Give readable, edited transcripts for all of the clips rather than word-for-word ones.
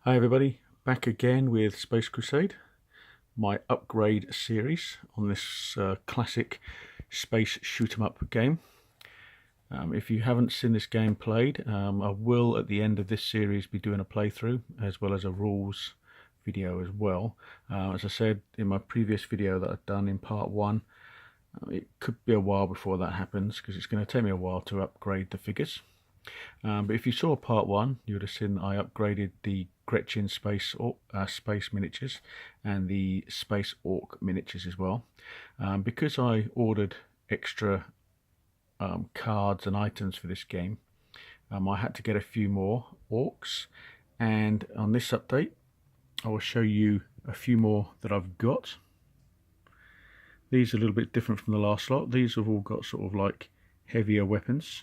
Hi everybody, back again with Space Crusade, my upgrade series on this classic space shoot 'em up game. If you haven't seen this game played, I will at the end of this series be doing a playthrough as well as a rules video as well. As I said in my previous video that I've done in part 1, it could be a while before that happens because it's going to take me a while to upgrade the figures. But if you saw part 1, you would have seen I upgraded the Gretchen space miniatures and the Space Orc miniatures as well. Because I ordered extra cards and items for this game, I had to get a few more orcs, and on this update I will show you a few more that I've got. These are a little bit different from the last lot. These have all got sort of like heavier weapons.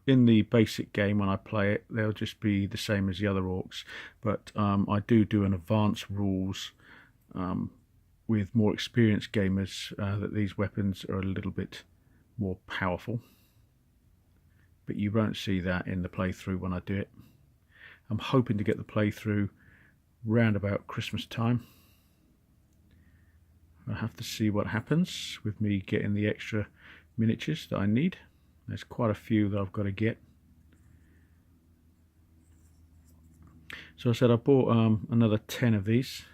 In the basic game when I play it, they'll just be the same as the other orcs, but I do an advanced rules with more experienced gamers that these weapons are a little bit more powerful, but you won't see that in the playthrough when I do it. I'm hoping to get the playthrough round about Christmas time. I'll have to see what happens with me getting the extra miniatures that I need. There's quite a few that I've got to get. So I said I bought another 10 of these,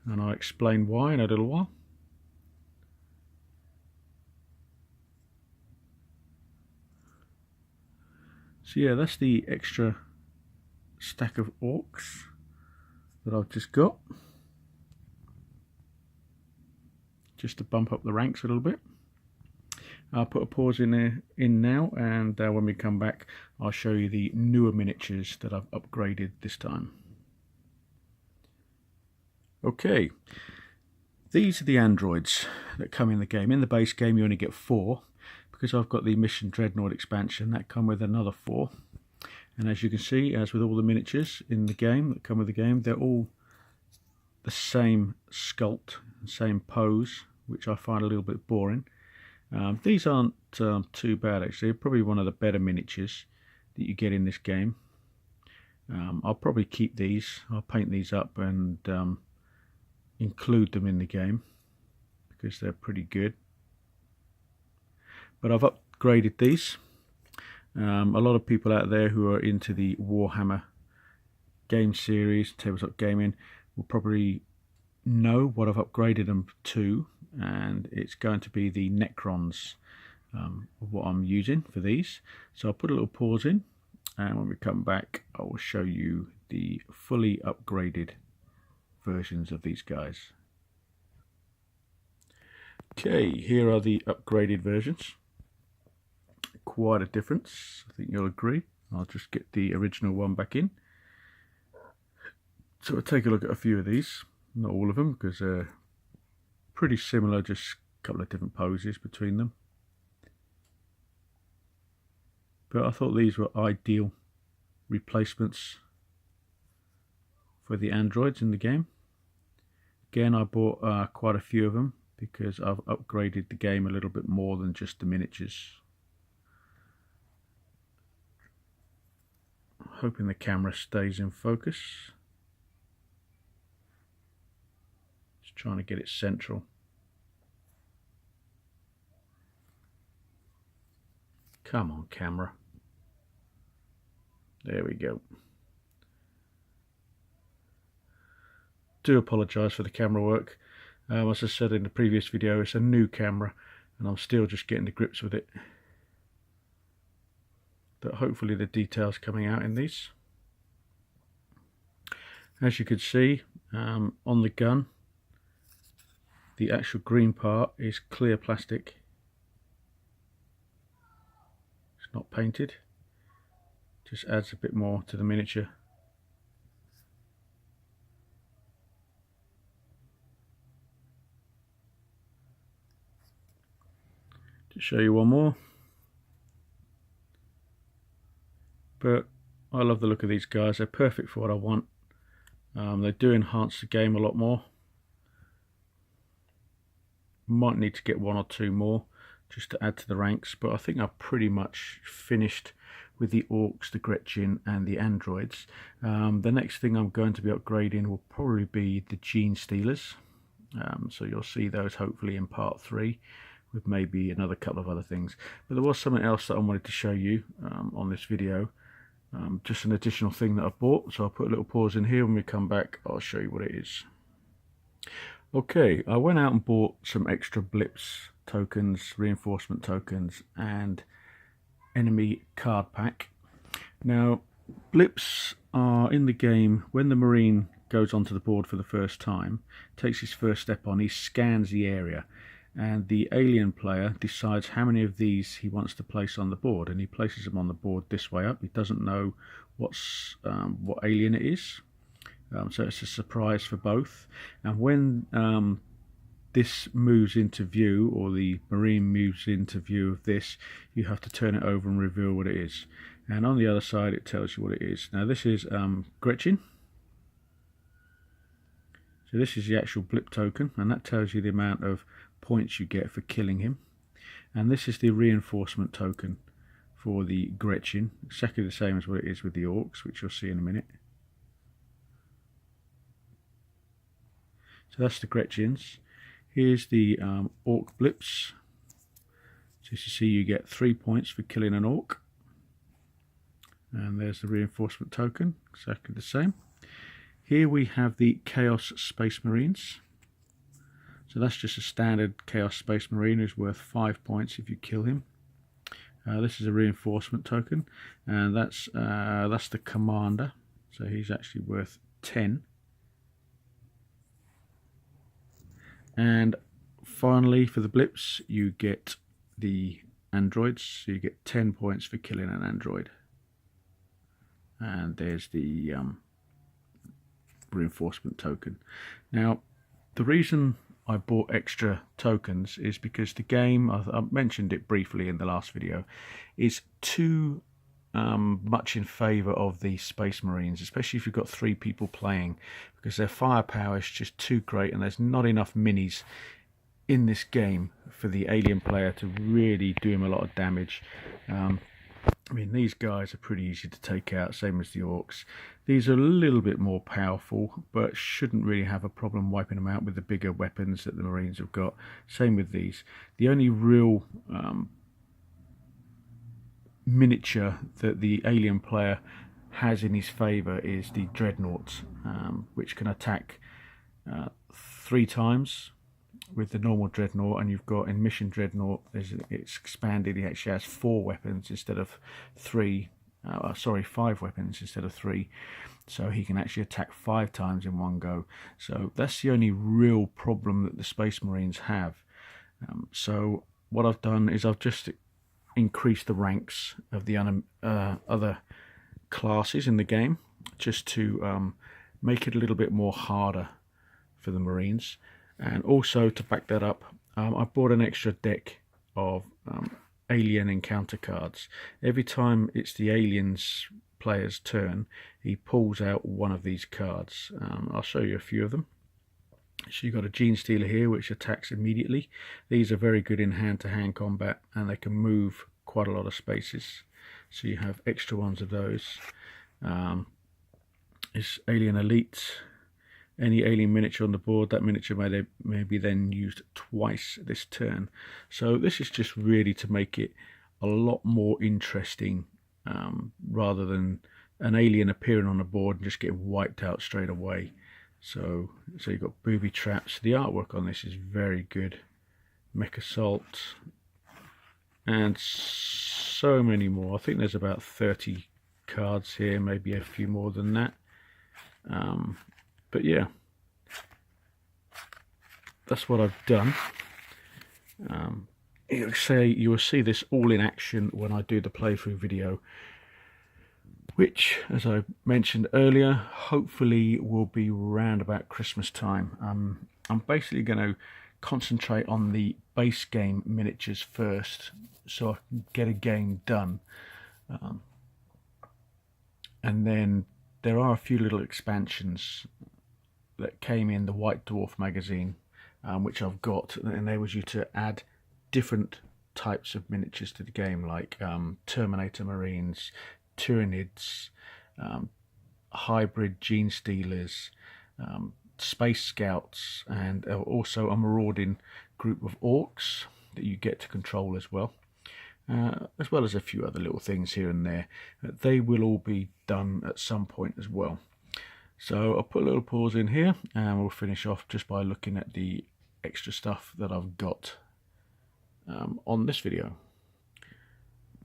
and I'll explain why in a little while. So yeah, that's the extra stack of orcs that I've just got, just to bump up the ranks a little bit. I'll put a pause in now, and when we come back I'll show you the newer miniatures that I've upgraded this time. Okay, these are the androids that come in the game. In the base game you only get 4. Because I've got the Mission Dreadnought expansion, that come with another 4. And as you can see, as with all the miniatures in the game that come with the game, they're all the same sculpt, same pose, which I find a little bit boring. These aren't too bad actually. They're probably one of the better miniatures that you get in this game. I'll probably keep these. I'll paint these up and include them in the game because they're pretty good. But I've upgraded these. A lot of people out there who are into the Warhammer game series, tabletop gaming, will probably know what I've upgraded them to, and it's going to be the Necrons what I'm using for these. So I'll put a little pause in, and when we come back I will show you the fully upgraded versions of these guys. Okay, here are the upgraded versions. Quite a difference, I think you'll agree. I'll just get the original one back in. So we'll take a look at a few of these. Not all of them, because they're pretty similar, just a couple of different poses between them. But I thought these were ideal replacements for the androids in the game. Again, I bought quite a few of them because I've upgraded the game a little bit more than just the miniatures. Hoping the camera stays in focus. Just trying to get it central. Come on, camera. There we go. Do apologise for the camera work. As I said in the previous video, it's a new camera and I'm still just getting to grips with it. But hopefully the details coming out in these. As you can see on the gun, the actual green part is clear plastic. It's not painted. Just adds a bit more to the miniature. To show you one more. But I love the look of these guys. They're perfect for what I want. They do enhance the game a lot more. Might need to get 1 or 2 more just to add to the ranks, but I think I've pretty much finished with the orcs, the Gretchen and the androids. The next thing I'm going to be upgrading will probably be the gene stealers. So you'll see those hopefully in part 3 with maybe another couple of other things. But there was something else that I wanted to show you on this video. Just an additional thing that I bought, so I'll put a little pause in here. When we come back, I'll show you what it is. Okay, I went out and bought some extra blips tokens, reinforcement tokens and enemy card pack. Now blips are in the game when the Marine goes onto the board for the first time, takes his first step on, he scans the area, and the alien player decides how many of these he wants to place on the board, and he places them on the board this way up. He doesn't know what alien it is, so it's a surprise for both. And when this moves into view, or the Marine moves into view of this, you have to turn it over and reveal what it is. And on the other side it tells you what it is. Now this is Gretchen. So this is the actual blip token, and that tells you the amount of points you get for killing him. And this is the reinforcement token for the Gretchen, exactly the same as what it is with the orcs, which you'll see in a minute. So that's the Gretchens. Here's the orc blips. So as you see, you get 3 points for killing an orc. And there's the reinforcement token, exactly the same. Here we have the Chaos Space Marines. So that's just a standard Chaos Space Marine who's worth 5 points if you kill him. This is a reinforcement token, and that's the commander. So he's actually worth 10. And finally, for the blips, you get the androids. So you get 10 points for killing an android. And there's the reinforcement token. Now, the reason I bought extra tokens is because the game, I mentioned it briefly in the last video, is too much in favour of the Space Marines, especially if you've got 3 people playing, because their firepower is just too great and there's not enough minis in this game for the alien player to really do him a lot of damage. I mean, these guys are pretty easy to take out, same as the orcs. These are a little bit more powerful, but shouldn't really have a problem wiping them out with the bigger weapons that the Marines have got. Same with these. The only real miniature that the alien player has in his favour is the dreadnoughts, which can attack 3 times with the normal dreadnought, and you've got in mission dreadnought, it's expanded. He actually has 4 weapons instead of 3. 5 weapons instead of 3, so he can actually attack 5 times in one go. So that's the only real problem that the Space Marines have. So what I've done is I've just increased the ranks of the other classes in the game, just to make it a little bit more harder for the Marines. And also, to back that up, I bought an extra deck of alien encounter cards. Every time it's the alien's player's turn, he pulls out one of these cards. I'll show you a few of them. So you've got a Gene Stealer here, which attacks immediately. These are very good in hand-to-hand combat, and they can move quite a lot of spaces. So you have extra ones of those. It's Alien Elite. Any alien miniature on the board, that miniature may be then used twice this turn. So this is just really to make it a lot more interesting, rather than an alien appearing on the board and just getting wiped out straight away. So you've got booby traps. The artwork on this is very good. Mech Assault, and so many more. I think there's about 30 cards here, maybe a few more than that. But yeah, that's what I've done. You will see this all in action when I do the playthrough video, which, as I mentioned earlier, hopefully will be round about Christmas time. I'm basically going to concentrate on the base game miniatures first, so I can get a game done. And then there are a few little expansions that came in the White Dwarf magazine, which I've got, and enables you to add different types of miniatures to the game, like Terminator Marines, Tyranids, hybrid Gene Stealers, Space Scouts, and also a marauding group of orcs that you get to control as well. As well as a few other little things here and there. They will all be done at some point as well. So I'll put a little pause in here and we'll finish off just by looking at the extra stuff that I've got on this video.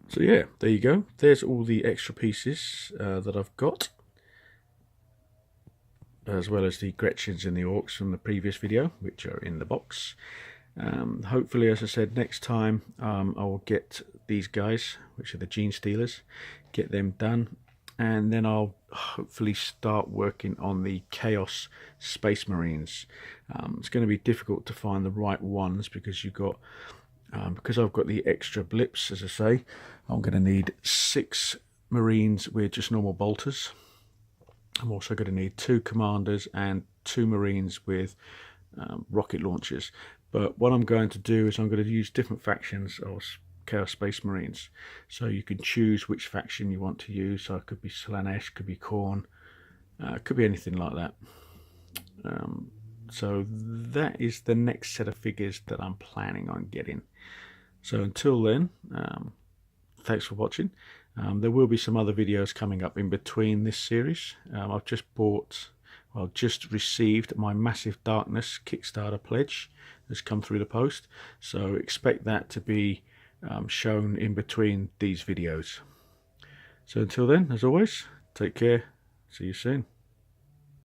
So yeah, there you go. There's all the extra pieces that I've got, as well as the Gretchens and the Orcs from the previous video, which are in the box. Hopefully, as I said, next time I will get these guys, which are the Gene Stealers, get them done, and then I'll hopefully start working on the Chaos Space Marines. It's going to be difficult to find the right ones because you've got, because I've got the extra blips, as I say, I'm going to need 6 Marines with just normal bolters. I'm also going to need 2 commanders and 2 Marines with rocket launchers. But what I'm going to do is I'm going to use different factions of Chaos Space Marines. So you can choose which faction you want to use. So it could be Slaanesh, could be Khorne, could be anything like that. So that is the next set of figures that I'm planning on getting. So until then, thanks for watching. There will be some other videos coming up in between this series. I've just received my Massive Darkness Kickstarter pledge that's come through the post, so expect that to be shown in between these videos. So until then, as always, take care, see you soon.